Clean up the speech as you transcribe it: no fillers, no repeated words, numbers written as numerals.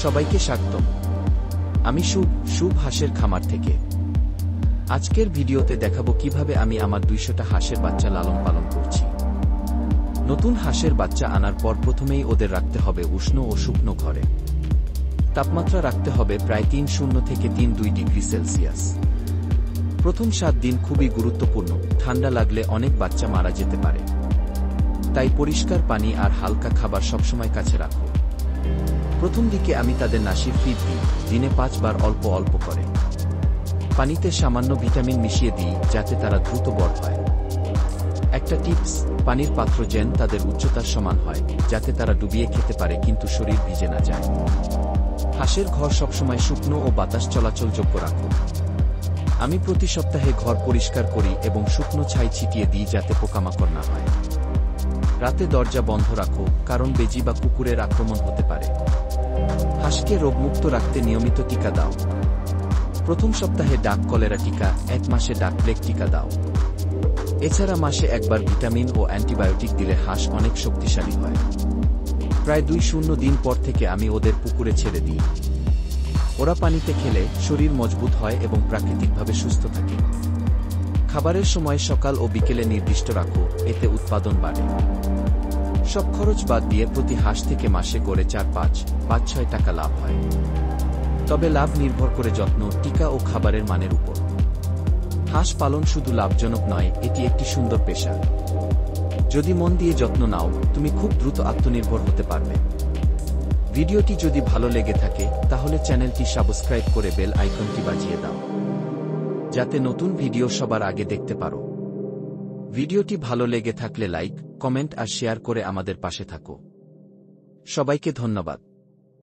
সবাইকে স্বাগতম। আমি শুভ হাঁসের খামার থেকে। আজকের ভিডিওতে দেখাবো কিভাবে আমি আমার 200টা হাঁসের বাচ্চা লালন পালন করছি। নতুন হাঁসের বাচ্চা আনার পর প্রথমেই ওদের রাখতে হবে উষ্ণ ও শুকনো ঘরে। তাপমাত্রা রাখতে হবে প্রায় 30 থেকে 32 ডিগ্রি সেলসিয়াস। প্রথম 7 দিন খুবই গুরুত্বপূর্ণ, ঠান্ডা লাগলে অনেক বাচ্চা মারা যেতে পারে। তাই পরিষ্কার পানি আর হালকা খাবার সবসময় কাছে রাখো। প্রথম দিকে আমি তাদের নাসির ফিড দিই, দিনে 5 বার অল্প অল্প করে। পানিতে সামান্য ভিটামিন মিশিয়ে দিই যাতে তারা দ্রুত বড় হয়। একটা টিপস, পানির পাত্র যেন তাদের উচ্চতার সমান হয়, যাতে তারা ডুবিয়ে খেতে পারে কিন্তু শরীর ভিজে না যায়। হাঁসের ঘর সবসময় শুকনো ও বাতাস চলাচলযোগ্য রাখো। আমি প্রতি সপ্তাহে ঘর পরিষ্কার করি এবং শুকনো ছাই ছিটিয়ে দিই যাতে পোকামাকড় না হয়। রাতে দরজা বন্ধ রাখো, কারণ বেজি বা কুকুরের আক্রমণ হতে পারে। হাঁসকে রোগমুক্ত রাখতে নিয়মিত টিকা দাও। প্রথম সপ্তাহে ডাক কলেরা টিকা, 1 মাসে ডাক প্লেগ টিকা দাও। এছাড়া মাসে একবার ভিটামিন ও অ্যান্টিবায়োটিক দিলে হাঁস অনেক শক্তিশালী হয়। প্রায় 2-0 দিন পর থেকে আমি ওদের পুকুরে ছেড়ে দিই। ওরা পানিতে খেলে শরীর মজবুত হয় এবং প্রাকৃতিকভাবে সুস্থ থাকে। খাবারের সময় সকাল ও বিকেলে নির্দিষ্ট রাখো, এতে উৎপাদন বাড়ে। সব খরচ বাদ দিয়ে প্রতি হাঁস থেকে মাসে গড়ে 4-5-6 টাকা লাভ হয়। তবে লাভ নির্ভর করে যত্ন, টিকা ও খাবারের মানের উপর। হাঁস পালন শুধু লাভজনক নয়, এটি একটি সুন্দর পেশা। যদি মন দিয়ে যত্ন নাও, তুমি খুব দ্রুত আত্মনির্ভর হতে পারবে। ভিডিওটি যদি ভালো লেগে থাকে তাহলে চ্যানেলটি সাবস্ক্রাইব করে বেল আইকনটি বাজিয়ে দাও, যাতে নতুন ভিডিও সবার আগে দেখতে পারো। ভিডিওটি ভালো লেগে থাকলে লাইক, কমেন্ট আর শেয়ার করে আমাদের পাশে থাকো। সবাইকে ধন্যবাদ।